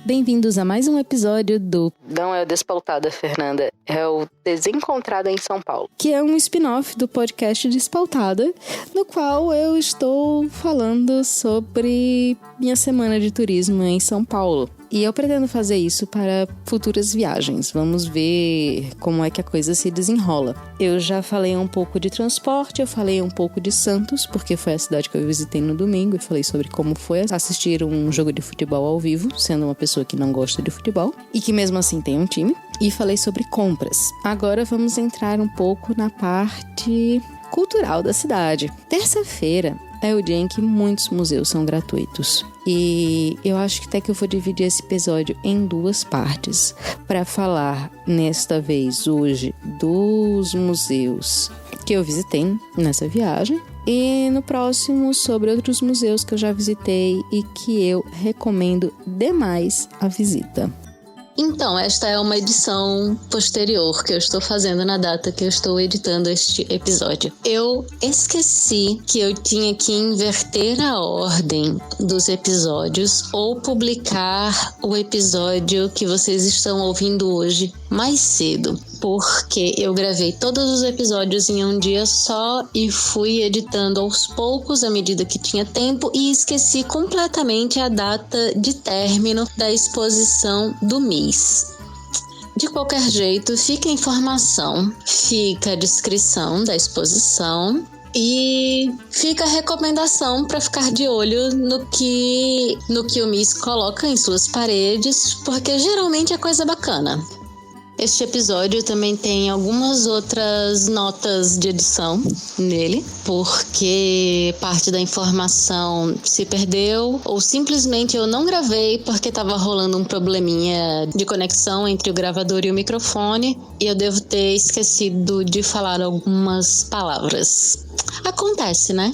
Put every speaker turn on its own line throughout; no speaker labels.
bem-vindos a mais um episódio do... Não é o Despautada, Fernanda, é o Desencontrada em São Paulo, que é um spin-off do podcast Despautada, no qual eu estou falando sobre minha semana de turismo em São Paulo. E eu pretendo fazer isso para futuras viagens. Vamos ver como é que a coisa se desenrola. Eu já falei um pouco de transporte, eu falei um pouco de Santos, porque foi a cidade que eu visitei no domingo, e falei sobre como foi assistir um jogo de futebol ao vivo, sendo uma pessoa que não gosta de futebol, e que mesmo assim tem um time. E falei sobre compras. Agora vamos entrar um pouco na parte cultural da cidade. Terça-feira é o dia em que muitos museus são gratuitos. E eu acho que até que eu vou dividir esse episódio em duas partes, para falar nesta vez hoje dos museus que eu visitei nessa viagem, e no próximo sobre outros museus que eu já visitei e que eu recomendo demais a visita.
Então, esta é uma edição posterior que eu estou fazendo na data que eu estou editando este episódio. Eu esqueci que eu tinha que inverter a ordem dos episódios ou publicar o episódio que vocês estão ouvindo hoje mais cedo, porque eu gravei todos os episódios em um dia só e fui editando aos poucos à medida que tinha tempo e esqueci completamente a data de término da exposição do MIS. De qualquer jeito, fica a informação, fica a descrição da exposição e fica a recomendação para ficar de olho no que o MIS coloca em suas paredes, porque geralmente é coisa bacana. Este episódio também tem algumas outras notas de edição nele, porque parte da informação se perdeu ou simplesmente eu não gravei porque estava rolando um probleminha de conexão entre o gravador e o microfone e eu devo ter esquecido de falar algumas palavras. Acontece, né?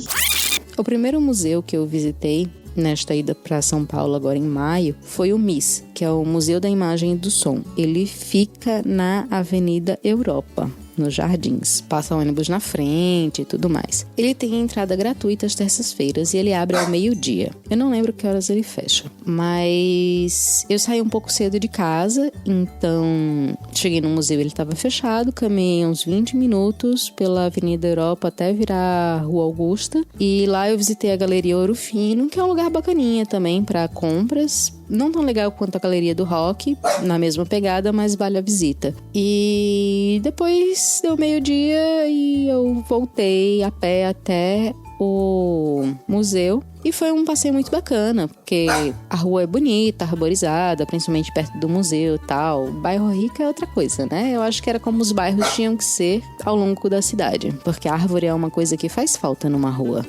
O primeiro museu que eu visitei nesta ida para São Paulo agora em maio foi o MIS, que é o Museu da Imagem e do Som. Ele fica na Avenida Europa, nos Jardins. Passa ônibus na frente e tudo mais. Ele tem entrada gratuita às terças-feiras e ele abre ao meio-dia. Eu não lembro que horas ele fecha, mas eu saí um pouco cedo de casa, então cheguei no museu, ele estava fechado, caminhei uns 20 minutos pela Avenida Europa até virar a Rua Augusta e lá eu visitei a Galeria Ouro Fino, que é um lugar bacaninha também para compras. Não tão legal quanto a Galeria do Rock, na mesma pegada, mas vale a visita. E depois deu meio-dia e eu voltei a pé até o museu. E foi um passeio muito bacana, porque a rua é bonita, arborizada, principalmente perto do museu e tal. O bairro rico é outra coisa, né? Eu acho que era como os bairros tinham que ser ao longo da cidade, porque a árvore é uma coisa que faz falta numa rua.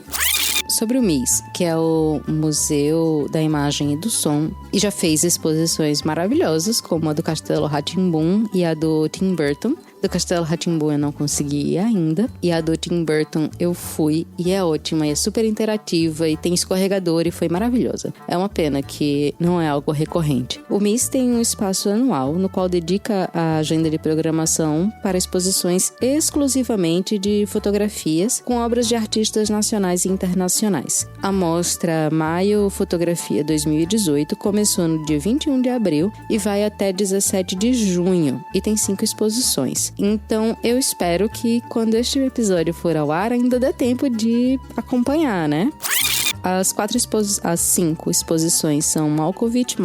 Sobre o MIS, que é o Museu da Imagem e do Som, e já fez exposições maravilhosas, como a do Castelo Rá-Tim-Bum e a do Tim Burton. Do Castelo Rá-Tim-Bum eu não consegui ir ainda, e a do Tim Burton eu fui, e é ótima, e é super interativa, e tem escorregador, e foi maravilhosa. É uma pena que não é algo recorrente. O MIS tem um espaço anual, no qual dedica a agenda de programação para exposições exclusivamente de fotografias com obras de artistas nacionais e internacionais. A mostra Maio Fotografia 2018 começou no dia 21 de abril e vai até 17 de junho, e tem 5 exposições. Então, eu espero que quando este episódio for ao ar, ainda dê tempo de acompanhar, né? As 5 exposições são Malkovich,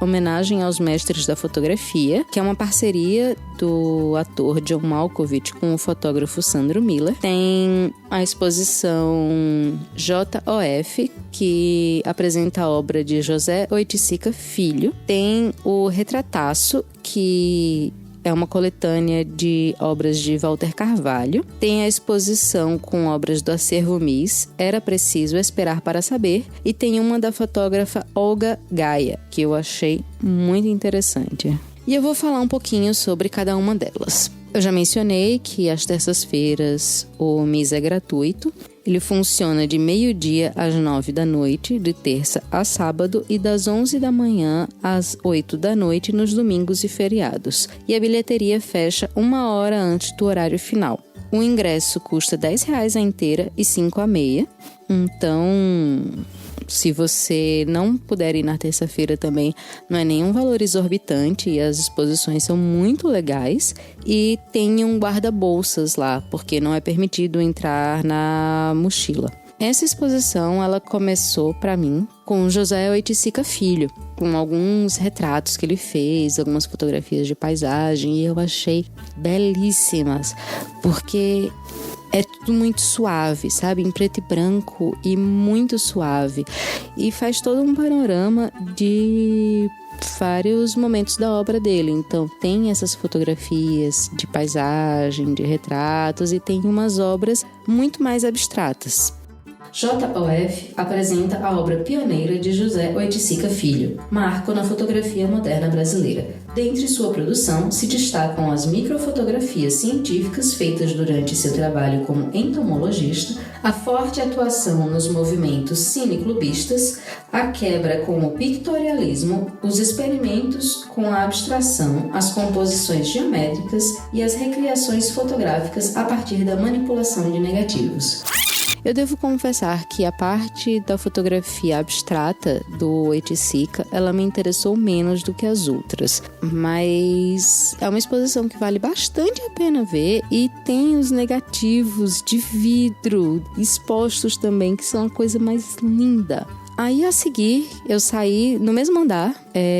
homenagem aos mestres da fotografia, que é uma parceria do ator John Malkovich com o fotógrafo Sandro Miller. Tem a exposição JOF, que apresenta a obra de José Oiticica Filho. Tem o Retrataço, que é uma coletânea de obras de Walter Carvalho. Tem a exposição com obras do acervo MIS, Era Preciso Esperar para Saber. E tem uma da fotógrafa Olga Gaia, que eu achei muito interessante. E eu vou falar um pouquinho sobre cada uma delas. Eu já mencionei que às terças-feiras o MIS é gratuito. Ele funciona de meio-dia às 9 da noite, de terça a sábado, e das 11 da manhã às 8 da noite nos domingos e feriados. E a bilheteria fecha 1 hora antes do horário final. O ingresso custa R$10 a inteira e 5 a meia. Então, Se você não puder ir na terça-feira também, não é nenhum valor exorbitante e as exposições são muito legais. E tem um guarda-bolsas lá, porque não é permitido entrar na mochila. Essa exposição, ela começou para mim com José Oiticica Filho, com alguns retratos que ele fez, algumas fotografias de paisagem, e eu achei belíssimas, porque é tudo muito suave, sabe? Em preto e branco e muito suave. E faz todo um panorama de vários momentos da obra dele. Então tem essas fotografias de paisagem, de retratos, e tem umas obras muito mais abstratas. JOF apresenta a obra pioneira de José Oiticica Filho, marco na fotografia moderna brasileira. Dentre sua produção se destacam as microfotografias científicas feitas durante seu trabalho como entomologista, a forte atuação nos movimentos cineclubistas, a quebra com o pictorialismo, os experimentos com a abstração, as composições geométricas e as recriações fotográficas a partir da manipulação de negativos. Eu devo confessar que a parte da fotografia abstrata do Oiticica, ela me interessou menos do que as outras, mas é uma exposição que vale bastante a pena ver, e tem os negativos de vidro expostos também, que são a coisa mais linda. Aí, a seguir, eu saí no mesmo andar,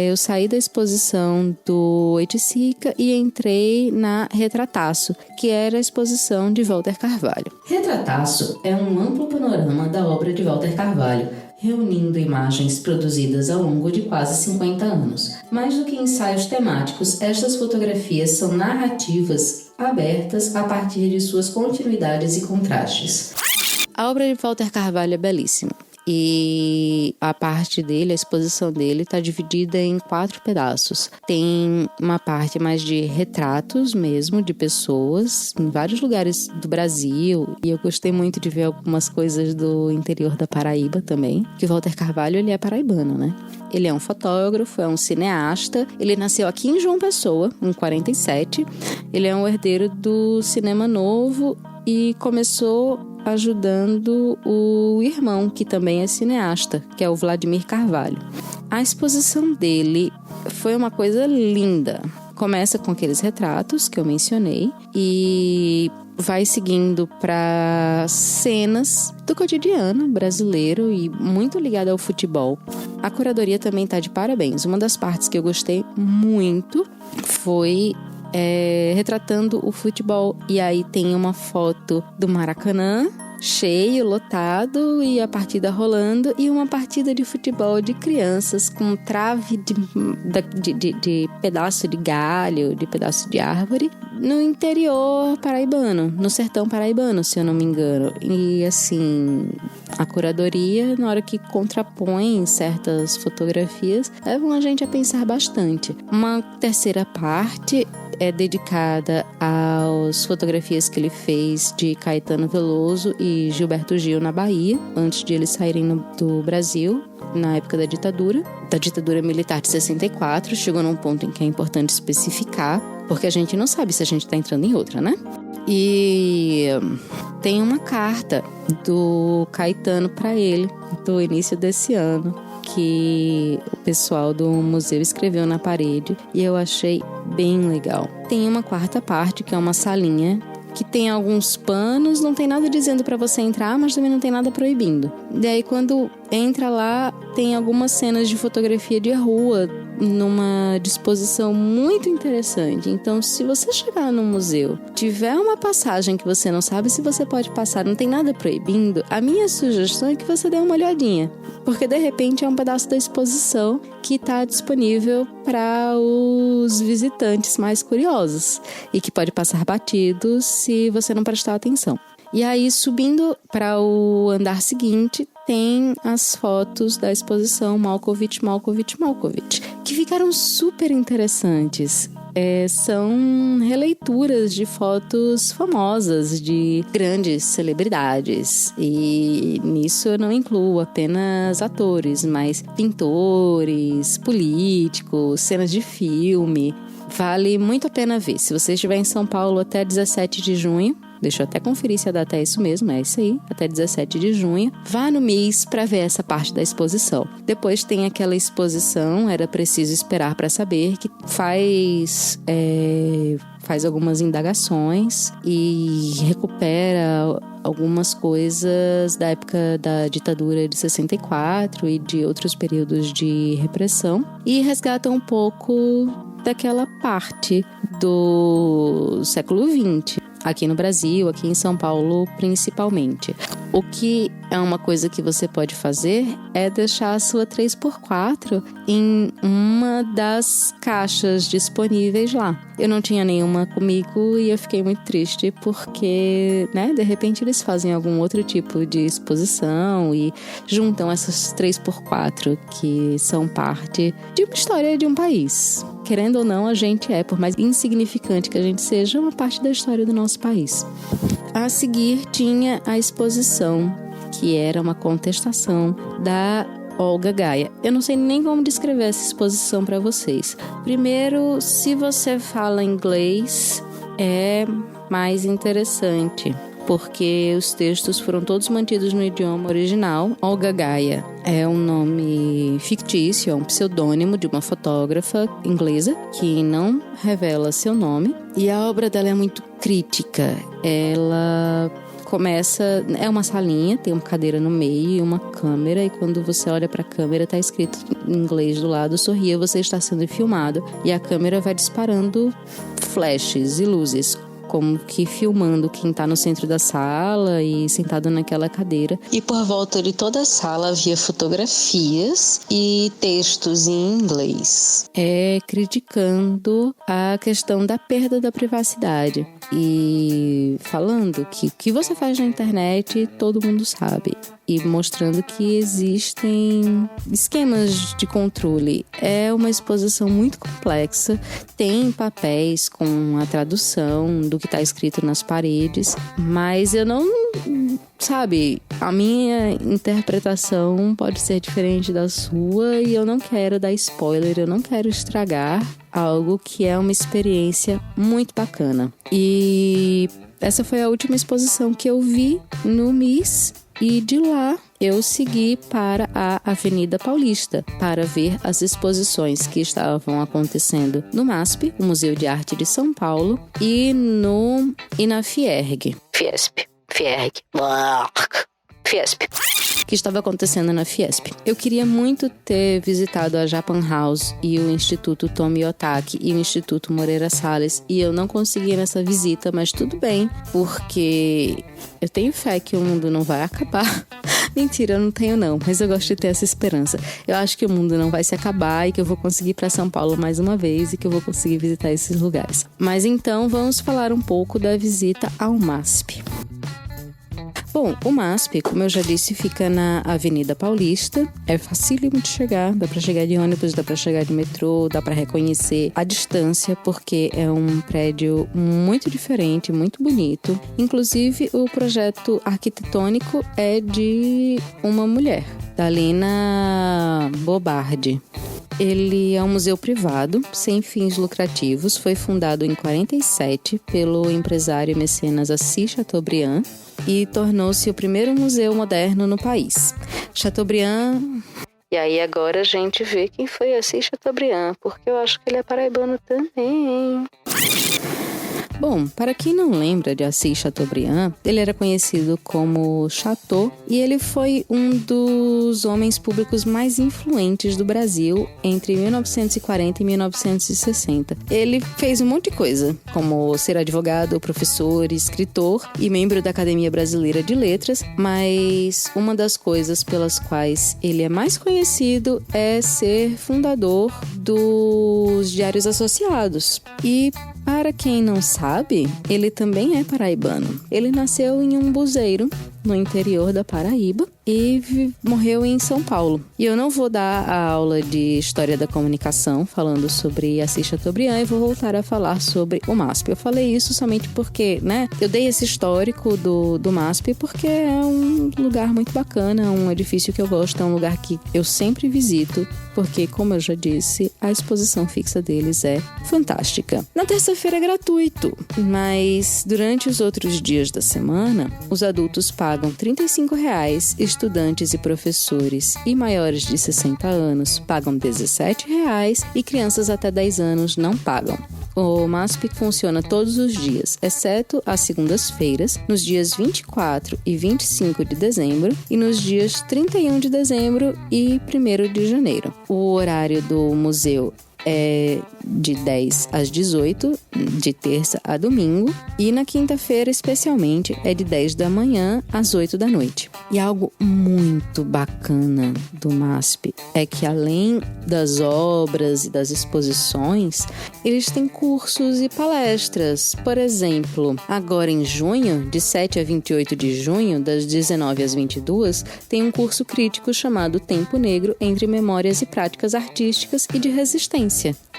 eu saí da exposição do Oiticica e entrei na Retrataço, que era a exposição de Walter Carvalho. Retrataço é um amplo panorama da obra de Walter Carvalho, reunindo imagens produzidas ao longo de quase 50 anos. Mais do que ensaios temáticos, estas fotografias são narrativas abertas a partir de suas continuidades e contrastes. A obra de Walter Carvalho é belíssima. E a parte dele, a exposição dele, está dividida em 4 pedaços. Tem uma parte mais de retratos mesmo, de pessoas, em vários lugares do Brasil. E eu gostei muito de ver algumas coisas do interior da Paraíba também. Que o Walter Carvalho, ele é paraibano, né? Ele é um fotógrafo, é um cineasta. Ele nasceu aqui em João Pessoa, em 47. Ele é um herdeiro do cinema novo e começou ajudando o irmão, que também é cineasta, que é o Vladimir Carvalho. A exposição dele foi uma coisa linda. Começa com aqueles retratos que eu mencionei e vai seguindo para cenas do cotidiano brasileiro e muito ligada ao futebol. A curadoria também está de parabéns. Uma das partes que eu gostei muito foi retratando o futebol. E aí tem uma foto do Maracanã, cheio, lotado, e a partida rolando, e uma partida de futebol de crianças com trave de pedaço de galho, de pedaço de árvore, no interior paraibano, no sertão paraibano, se eu não me engano. E assim, a curadoria, na hora que contrapõe certas fotografias, levam a gente a pensar bastante. Uma terceira parte é dedicada às fotografias que ele fez de Caetano Veloso e Gilberto Gil na Bahia, antes de eles saírem do Brasil, na época da ditadura militar de 64. Chegou num ponto em que é importante especificar, porque a gente não sabe se a gente está entrando em outra, né? E tem uma carta do Caetano para ele, do início desse ano, que o pessoal do museu escreveu na parede, e eu achei bem legal. Tem uma quarta parte, que é uma salinha, que tem alguns panos, não tem nada dizendo para você entrar, mas também não tem nada proibindo. E aí, quando entra lá, tem algumas cenas de fotografia de rua, numa disposição muito interessante. Então, se você chegar no museu, tiver uma passagem que você não sabe se você pode passar, não tem nada proibindo, a minha sugestão é que você dê uma olhadinha, porque de repente é um pedaço da exposição que está disponível para os visitantes mais curiosos e que pode passar batido se você não prestar atenção. E aí, subindo para o andar seguinte, tem as fotos da exposição Malkovich, que ficaram super interessantes. São releituras de fotos famosas de grandes celebridades, e nisso eu não incluo apenas atores, mas pintores, políticos, cenas de filme. Vale muito a pena ver. Se você estiver em São Paulo até 17 de junho, deixa eu até conferir se a data é isso mesmo, é isso aí, até 17 de junho. Vá no MIS para ver essa parte da exposição. Depois tem aquela exposição, era preciso esperar para saber, que faz algumas indagações e recupera algumas coisas da época da ditadura de 64 e de outros períodos de repressão, e resgata um pouco daquela parte do século XX, aqui no Brasil, aqui em São Paulo principalmente. O que é uma coisa que você pode fazer é deixar a sua 3x4 em uma das caixas disponíveis lá. Eu não tinha nenhuma comigo e eu fiquei muito triste porque, de repente eles fazem algum outro tipo de exposição e juntam essas 3x4 que são parte de uma história de um país. Querendo ou não, a gente por mais insignificante que a gente seja, uma parte da história do nosso país. A seguir tinha a exposição, que era uma contestação da Olga Gaia. Eu não sei nem como descrever essa exposição para vocês. Primeiro, se você fala inglês, é mais interessante, porque os textos foram todos mantidos no idioma original. Olga Gaia é um nome fictício, é um pseudônimo de uma fotógrafa inglesa que não revela seu nome. E a obra dela é muito crítica. Ela começa, é uma salinha, tem uma cadeira no meio e uma câmera, e quando você olha para a câmera está escrito em inglês do lado: sorria, você está sendo filmado. E a câmera vai disparando flashes e luzes, como que filmando quem está no centro da sala e sentado naquela cadeira.
E por volta de toda a sala havia fotografias e textos em inglês.
Criticando a questão da perda da privacidade e falando que o que você faz na internet todo mundo sabe, e mostrando que existem esquemas de controle. É uma exposição muito complexa, tem papéis com a tradução do que está escrito nas paredes, mas eu não... a minha interpretação pode ser diferente da sua e eu não quero dar spoiler, eu não quero estragar algo que é uma experiência muito bacana. E essa foi a última exposição que eu vi no MIS, e de lá eu segui para a Avenida Paulista para ver as exposições que estavam acontecendo no MASP, o Museu de Arte de São Paulo, e na Fierg. Fiesp. Que estava acontecendo na Fiesp. Eu queria muito ter visitado a Japan House e o Instituto Tomi Otaki e o Instituto Moreira Salles, e eu não consegui nessa visita, mas tudo bem, porque eu tenho fé que o mundo não vai acabar. Mentira, eu não tenho não, mas eu gosto de ter essa esperança. Eu acho que o mundo não vai se acabar e que eu vou conseguir ir para São Paulo mais uma vez e que eu vou conseguir visitar esses lugares. Mas então vamos falar um pouco da visita ao MASP. Bom, o MASP, como eu já disse, fica na Avenida Paulista. É facílimo de chegar, dá para chegar de ônibus, dá para chegar de metrô, dá para reconhecer a distância, porque é um prédio muito diferente, muito bonito. Inclusive, o projeto arquitetônico é de uma mulher, Dalina Bobardi. Ele é um museu privado, sem fins lucrativos, foi fundado em 1947 pelo empresário mecenas Assis Chateaubriand e tornou-se o primeiro museu moderno no país. Chateaubriand... E aí agora a gente vê quem foi Assis Chateaubriand, porque eu acho que ele é paraibano também. Bom, para quem não lembra de Assis Chateaubriand, ele era conhecido como Chateau e ele foi um dos homens públicos mais influentes do Brasil entre 1940 e 1960. Ele fez um monte de coisa, como ser advogado, professor, escritor e membro da Academia Brasileira de Letras, mas uma das coisas pelas quais ele é mais conhecido é ser fundador dos Diários Associados. E para quem não sabe, ele também é paraibano. Ele nasceu em Umbuzeiro, no interior da Paraíba, e morreu em São Paulo. E eu não vou dar a aula de História da Comunicação falando sobre Assis Chateaubriand e vou voltar a falar sobre o MASP. Eu falei isso somente porque, eu dei esse histórico do MASP porque é um lugar muito bacana, um edifício que eu gosto, é um lugar que eu sempre visito, porque, como eu já disse, a exposição fixa deles é fantástica. Na terça-feira é gratuito, mas durante os outros dias da semana, os adultos pagam R$ 35, estudantes e professores e maiores de 60 anos pagam R$ 17 e crianças até 10 anos não pagam. O MASP funciona todos os dias, exceto às segundas-feiras, nos dias 24 e 25 de dezembro e nos dias 31 de dezembro e 1º de janeiro. O horário do museu é de 10 às 18, de terça a domingo, e na quinta-feira, especialmente, é de 10 da manhã às 8 da noite. E algo muito bacana do MASP é que, além das obras e das exposições, eles têm cursos e palestras. Por exemplo, agora em junho, de 7 a 28 de junho, das 19 às 22, tem um curso crítico chamado Tempo Negro entre Memórias e Práticas Artísticas e de Resistência.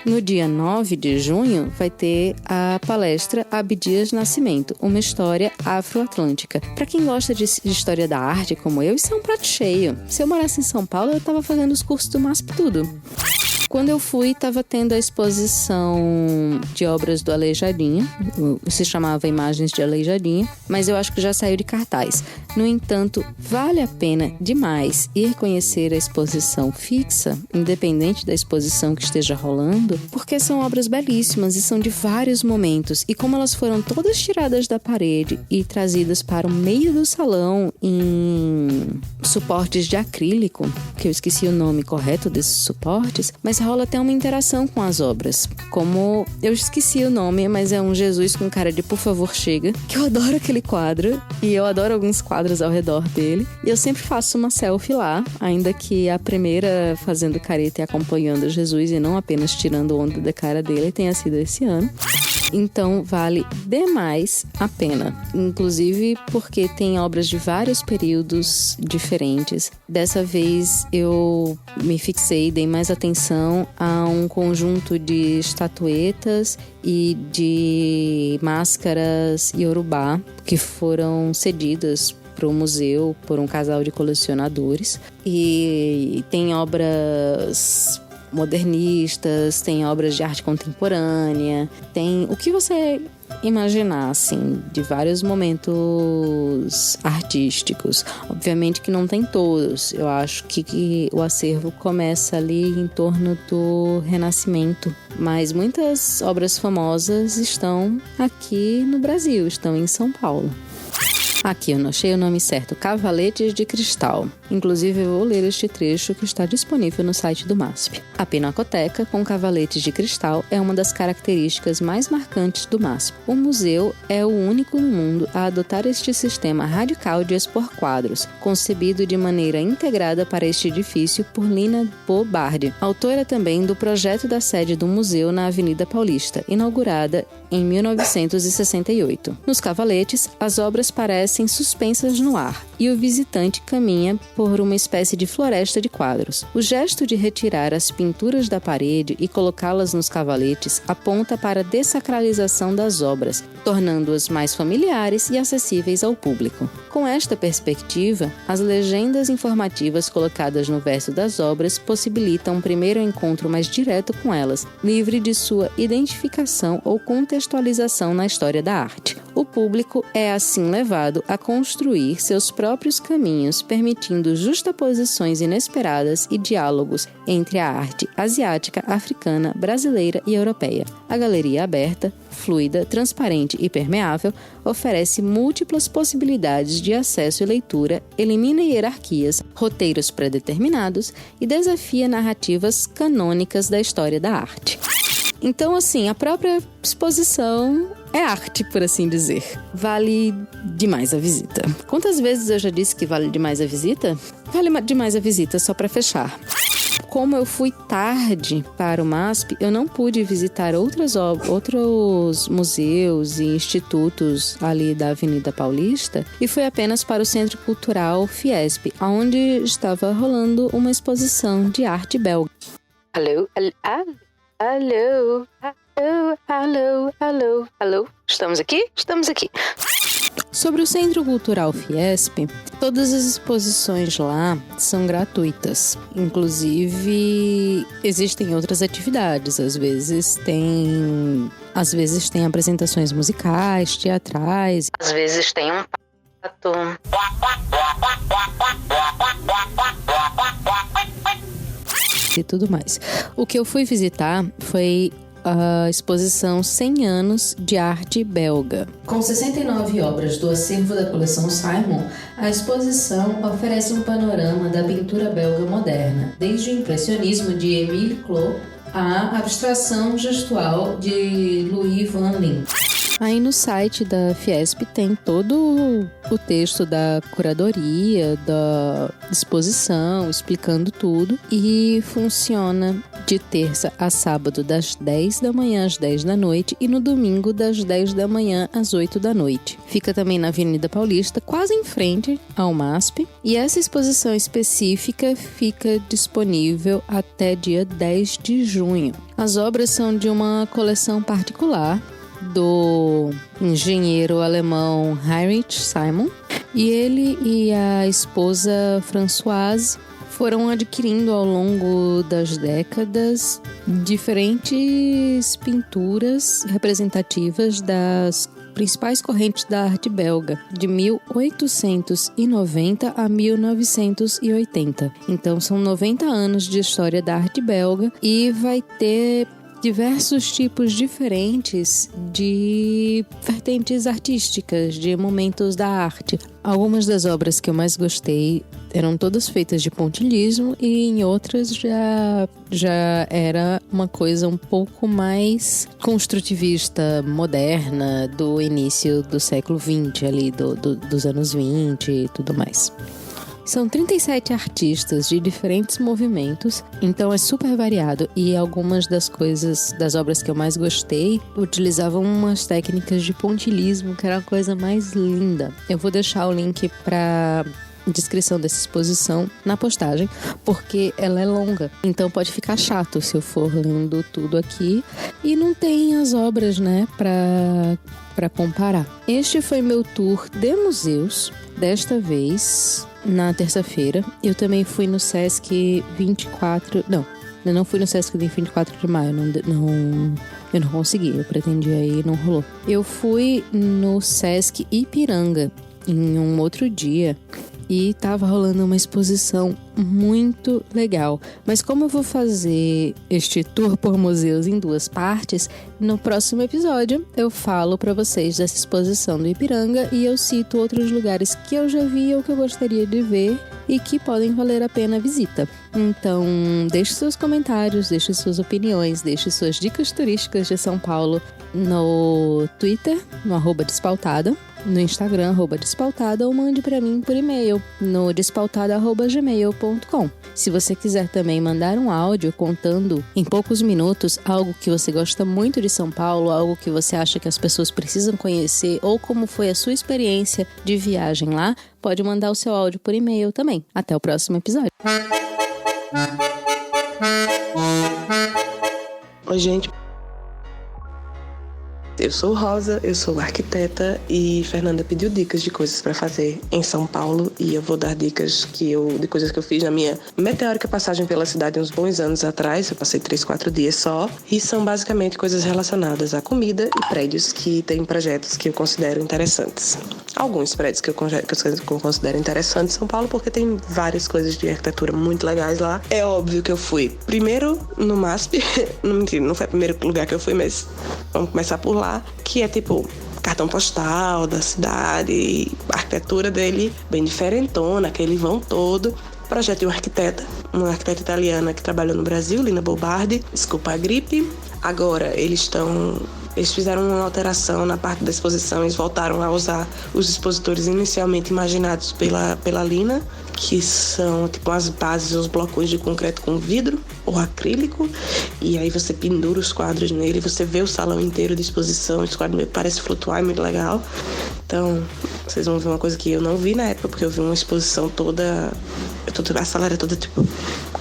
No dia 9 de junho, vai ter a palestra Abdias Nascimento, uma história afro-atlântica. Para quem gosta de história da arte, como eu, isso é um prato cheio. Se eu morasse em São Paulo, eu estava fazendo os cursos do MASP tudo. Quando eu fui, estava tendo a exposição de obras do Aleijadinho, se chamava Imagens de Aleijadinho, mas eu acho que já saiu de cartaz. No entanto, vale a pena demais ir conhecer a exposição fixa, independente da exposição que esteja rolando, porque são obras belíssimas e são de vários momentos. E como elas foram todas tiradas da parede e trazidas para o meio do salão em suportes de acrílico, que eu esqueci o nome correto desses suportes, mas rola até uma interação com as obras. Como eu esqueci o nome, mas é um Jesus com cara de por favor chega, que eu adoro aquele quadro e eu adoro alguns quadros ao redor dele. E eu sempre faço uma selfie lá, ainda que a primeira fazendo careta e acompanhando Jesus e não apenas tirando onda da cara dele tenha sido esse ano. Então vale demais a pena, inclusive porque tem obras de vários períodos diferentes. Dessa vez eu me fixei, dei mais atenção a um conjunto de estatuetas e de máscaras iorubá que foram cedidas para o museu por um casal de colecionadores. E tem obras modernistas, tem obras de arte contemporânea, tem o que você imaginar, assim, de vários momentos artísticos. Obviamente que não tem todos. Eu acho que o acervo começa ali em torno do Renascimento, mas muitas obras famosas estão aqui no Brasil, estão em São Paulo. Aqui eu não achei o nome certo, Cavaletes de Cristal. Inclusive eu vou ler este trecho que está disponível no site do MASP. A pinacoteca com cavaletes de cristal é uma das características mais marcantes do MASP. O museu é o único no mundo a adotar este sistema radical de expor quadros, concebido de maneira integrada para este edifício por Lina Bobardi, autora também do projeto da sede do museu na Avenida Paulista, inaugurada em 1968. Nos cavaletes, as obras parecem suspensas no ar e o visitante caminha por uma espécie de floresta de quadros. O gesto de retirar as pinturas da parede e colocá-las nos cavaletes aponta para a dessacralização das obras, tornando-as mais familiares e acessíveis ao público. Com esta perspectiva, as legendas informativas colocadas no verso das obras possibilitam um primeiro encontro mais direto com elas, livre de sua identificação ou contextualização na história da arte. O público é assim levado a construir seus próprios caminhos, permitindo justaposições inesperadas e diálogos entre a arte asiática, africana, brasileira e europeia. A galeria aberta, fluida, transparente e permeável oferece múltiplas possibilidades de acesso e leitura, elimina hierarquias, roteiros pré-determinados e desafia narrativas canônicas da história da arte. Então, assim, a própria exposição é arte, por assim dizer. Vale demais a visita. Quantas vezes eu já disse que vale demais a visita? Vale demais a visita, só para fechar. como eu fui tarde para o MASP, eu não pude visitar outros museus e institutos ali da Avenida Paulista e fui apenas para o Centro Cultural Fiesp, onde estava rolando uma exposição de arte belga. Alô? Estamos aqui? Estamos aqui. Sobre o Centro Cultural Fiesp, todas as exposições lá são gratuitas. Inclusive, existem outras atividades. Às vezes tem apresentações musicais, teatrais. Às vezes tem um pato. E tudo mais. O que eu fui visitar foi a exposição 100 anos de arte belga. Com 69 obras do acervo da coleção Simon, a exposição oferece um panorama da pintura belga moderna, desde o impressionismo de Émile Clot à abstração gestual de Louis Van Lint. Aí no site da Fiesp tem todo o texto da curadoria, da exposição, explicando tudo. E funciona de terça a sábado, das 10 da manhã às 10 da noite e no domingo, das 10 da manhã às 8 da noite. Fica também na Avenida Paulista, quase em frente ao MASP. E essa exposição específica fica disponível até dia 10 de junho. As obras são de uma coleção particular do engenheiro alemão Heinrich Simon, e ele e a esposa Françoise foram adquirindo ao longo das décadas diferentes pinturas representativas das principais correntes da arte belga, de 1890 a 1980. Então são 90 anos de história da arte belga e vai ter diversos tipos diferentes de vertentes artísticas, de momentos da arte. Algumas das obras que eu mais gostei eram todas feitas de pontilhismo e em outras já era uma coisa um pouco mais construtivista, moderna, do início do século XX, ali dos anos 20 e tudo mais. São 37 artistas de diferentes movimentos, então é super variado, e algumas das obras que eu mais gostei utilizavam umas técnicas de pontilhismo, que era a coisa mais linda. Eu vou deixar o link para descrição dessa exposição na postagem, porque ela é longa, então pode ficar chato se eu for lendo tudo aqui e não tem as obras, né, para comparar. Este foi meu tour de museus, desta vez na terça-feira. Eu também fui no Sesc 24... Não, eu não fui no Sesc 24 de maio. Eu não consegui. Eu pretendia ir e não rolou. Eu fui no Sesc Ipiranga em um outro dia e tava rolando uma exposição muito legal. Mas como eu vou fazer este tour por museus em 2 partes, no próximo episódio eu falo pra vocês dessa exposição do Ipiranga e eu cito outros lugares que eu já vi ou que eu gostaria de ver e que podem valer a pena a visita. Então, deixe seus comentários, deixe suas opiniões, deixe suas dicas turísticas de São Paulo no Twitter, no @despautada, no Instagram, @despautada, ou mande para mim por e-mail no despautada@gmail.com. Se você quiser também mandar um áudio contando em poucos minutos algo que você gosta muito de São Paulo, algo que você acha que as pessoas precisam conhecer ou como foi a sua experiência de viagem lá, pode mandar o seu áudio por e-mail também. Até o próximo episódio.
Oi, gente. Eu sou Rosa, eu sou arquiteta e Fernanda pediu dicas de coisas para fazer em São Paulo e eu vou dar dicas de coisas que eu fiz na minha meteórica passagem pela cidade uns bons anos atrás. Eu passei 3-4 dias só e são basicamente coisas relacionadas à comida e prédios que têm projetos que eu considero interessantes. Alguns prédios que eu considero interessantes em São Paulo porque tem várias coisas de arquitetura muito legais lá. É óbvio que eu fui primeiro no MASP, não foi o primeiro lugar que eu fui, mas vamos começar por lá, que é tipo cartão postal da cidade, a arquitetura dele bem diferentona, aquele vão todo. Projeto de uma arquiteta italiana que trabalhou no Brasil, Lina Bobardi, desculpa a gripe. Agora eles fizeram uma alteração na parte da exposição, eles voltaram a usar os expositores inicialmente imaginados pela Lina, que são tipo as bases, os blocos de concreto com vidro ou acrílico, e aí você pendura os quadros nele, você vê o salão inteiro de exposição, os quadros parece flutuar, é muito legal. Então, vocês vão ver uma coisa que eu não vi na época, porque eu vi uma exposição toda a sala era toda tipo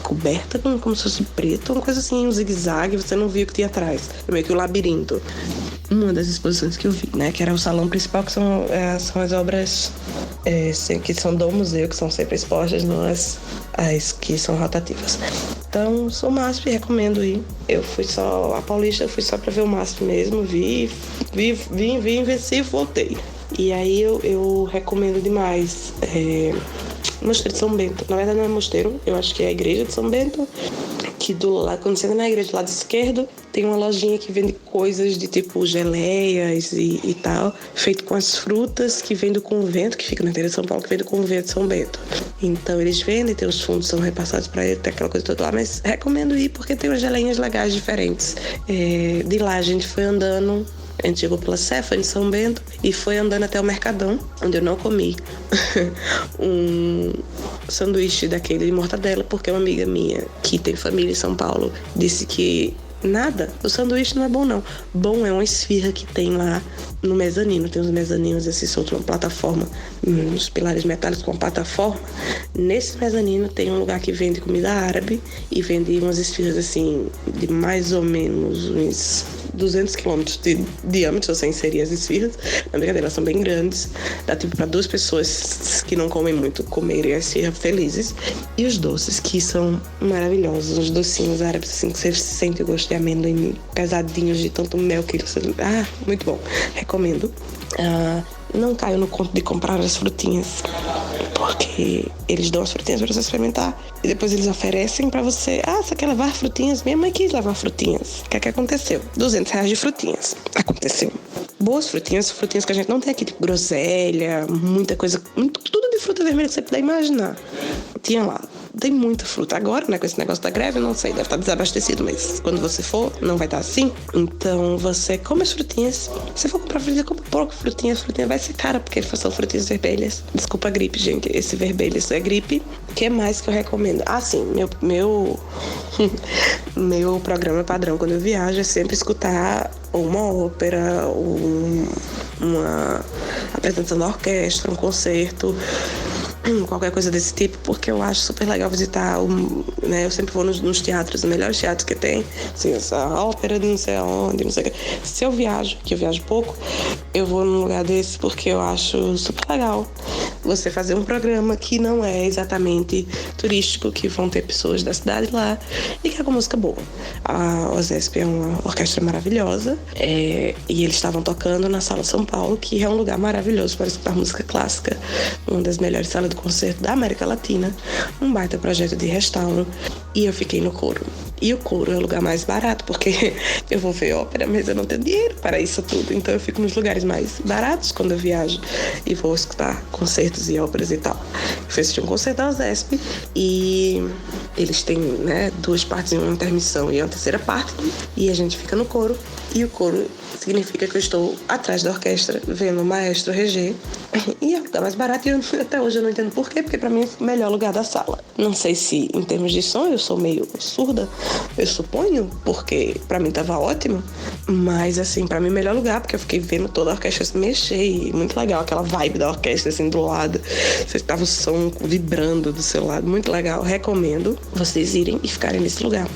coberta como se fosse preto, uma coisa assim, um zigue-zague, você não via o que tinha atrás, meio que um labirinto. Uma das exposições que eu vi, né, que era o salão principal, que são as obras que são do museu, que são sempre expostas, não as que são rotativas. Então, sou MASP, recomendo ir. Eu fui só, a Paulista, eu fui só pra ver o MASP mesmo, vim, venci e voltei. E aí eu recomendo demais Mosteiro de São Bento. Na verdade não é mosteiro, eu acho que é a igreja de São Bento, que quando você entra na igreja do lado esquerdo, tem uma lojinha que vende coisas de tipo geleias e tal, feito com as frutas que vem do convento, que fica na inteira de São Paulo, que vem do convento de São Bento. Então eles vendem, tem os fundos são repassados para ele, tem aquela coisa toda lá, mas recomendo ir porque tem umas geleinhas legais diferentes. De lá a gente foi andando. A gente chegou pela Cefa em São Bento e foi andando até o Mercadão, onde eu não comi um sanduíche daquele de mortadela, porque uma amiga minha, que tem família em São Paulo, disse que nada, o sanduíche não é bom não. Bom é uma esfirra que tem lá no mezanino, tem uns mezaninos assim soltos, uma plataforma, uns pilares metálicos com uma plataforma. Nesse mezanino tem um lugar que vende comida árabe e vende umas esfirras assim de mais ou menos uns 200 quilômetros de diâmetro, sem inserir as esfirras. Na brincadeira, elas são bem grandes, dá tipo para 2 pessoas que não comem muito comerem a esfirra felizes. E os doces, que são maravilhosos, os docinhos árabes assim, que você sente o gosto de amendoim pesadinhos de tanto mel que eles... muito bom, recomendo. Não caio no conto de comprar as frutinhas, porque eles dão as frutinhas para você experimentar e depois eles oferecem para você: você quer levar frutinhas? Minha mãe quis levar frutinhas. O que aconteceu? R$200 de frutinhas. Aconteceu. Boas frutinhas que a gente não tem aqui, tipo groselha, muita coisa, tudo de fruta vermelha que você puder imaginar. Tinha lá. Tem muita fruta. Agora, né, com esse negócio da greve, não sei, deve estar desabastecido, mas quando você for, não vai estar assim. Então, você come as frutinhas. Se for comprar frutinha, compra pouco frutinhas. Frutinha vai ser cara, porque são frutinhas vermelhas. Desculpa a gripe, gente. Esse vermelho, isso é gripe. O que mais que eu recomendo? Sim, meu programa padrão quando eu viajo é sempre escutar uma ópera, uma apresentação da orquestra, um concerto, qualquer coisa desse tipo, porque eu acho super legal visitar, né? Eu sempre vou nos teatros, os melhores teatros que tem, assim, essa ópera de não sei aonde, não sei o que. Se eu viajo, que eu viajo pouco, eu vou num lugar desse porque eu acho super legal você fazer um programa que não é exatamente turístico, que vão ter pessoas da cidade lá e que é com música boa. A OSESP é uma orquestra maravilhosa, e eles estavam tocando na Sala São Paulo, que é um lugar maravilhoso para escutar música clássica, uma das melhores salas de concerto da América Latina, um baita projeto de restauro, e eu fiquei no coro. E o coro é o lugar mais barato, porque eu vou ver ópera, mas eu não tenho dinheiro para isso tudo. Então eu fico nos lugares mais baratos quando eu viajo e vou escutar concertos e óperas e tal. Eu fui assistir um concerto da OSESP e eles têm, né, 2 partes, uma intermissão e uma terceira parte. E a gente fica no coro. E o coro significa que eu estou atrás da orquestra, vendo o maestro reger. E é o lugar mais barato e até hoje eu não entendo por quê, porque pra mim é o melhor lugar da sala. Não sei se em termos de som eu sou meio surda, eu suponho, porque pra mim tava ótimo. Mas assim, pra mim é o melhor lugar, porque eu fiquei vendo toda a orquestra se mexer e muito legal, aquela vibe da orquestra assim do lado. Você tava o som vibrando do seu lado, muito legal. Recomendo vocês irem e ficarem nesse lugar.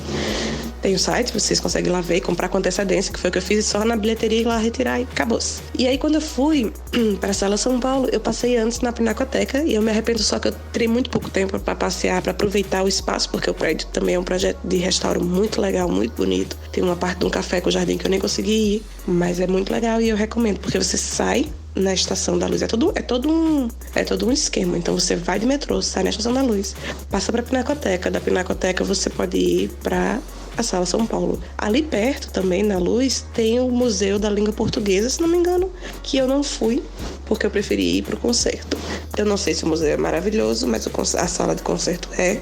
Tem o site, vocês conseguem lá ver e comprar com antecedência, que foi o que eu fiz, só na bilheteria ir lá retirar e acabou-se. E aí, quando eu fui para a Sala São Paulo, eu passei antes na Pinacoteca e eu me arrependo só que eu terei muito pouco tempo para passear, para aproveitar o espaço, porque o prédio também é um projeto de restauro muito legal, muito bonito. Tem uma parte de um café com jardim que eu nem consegui ir, mas é muito legal e eu recomendo, porque você sai na Estação da Luz, é todo um esquema. Então você vai de metrô, sai na Estação da Luz, passa para a Pinacoteca, da Pinacoteca você pode ir para a Sala São Paulo. Ali perto também, na Luz, tem o Museu da Língua Portuguesa, se não me engano, que eu não fui, porque eu preferi ir pro concerto. Eu não sei se o museu é maravilhoso, mas a sala de concerto é.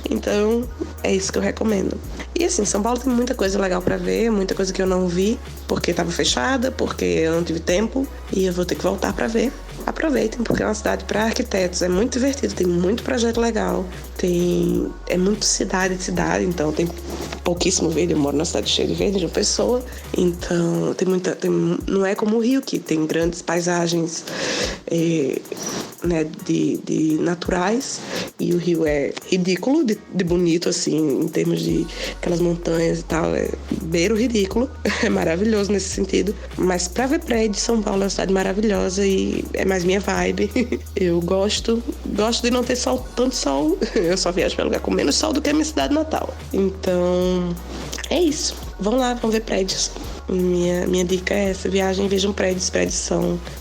Então, é isso que eu recomendo. E assim, São Paulo tem muita coisa legal pra ver, muita coisa que eu não vi, porque estava fechada, porque eu não tive tempo, e eu vou ter que voltar pra ver. aproveitem, porque é uma cidade para arquitetos, é muito divertido, tem muito projeto legal, é muito cidade, então tem pouquíssimo verde. Eu moro na cidade cheia de verde, de uma pessoa, então não é como o Rio, que tem grandes paisagens né, de naturais, e o Rio é ridículo de bonito, assim, em termos de aquelas montanhas e tal, beira o ridículo, é maravilhoso nesse sentido, mas pra ver prédio, São Paulo é uma cidade maravilhosa e é mais minha vibe. Eu gosto de não ter tanto sol, eu só viajo pra lugar com menos sol do que a minha cidade natal, então é isso, vão lá, vão ver prédios. Minha dica é essa: viagem, vejam prédios. Prédios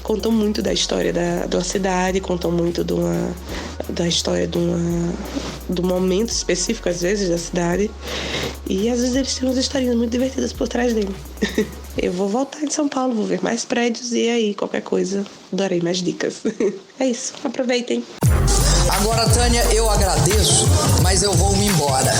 contam muito da história de uma cidade, contam muito da história do momento específico, às vezes, da cidade, e às vezes eles têm umas historinhas muito divertidas por trás dele. Eu vou voltar em São Paulo, vou ver mais prédios, e aí, qualquer coisa, darei mais dicas. É isso, aproveitem.
Agora, Tânia, eu agradeço, mas eu vou me embora.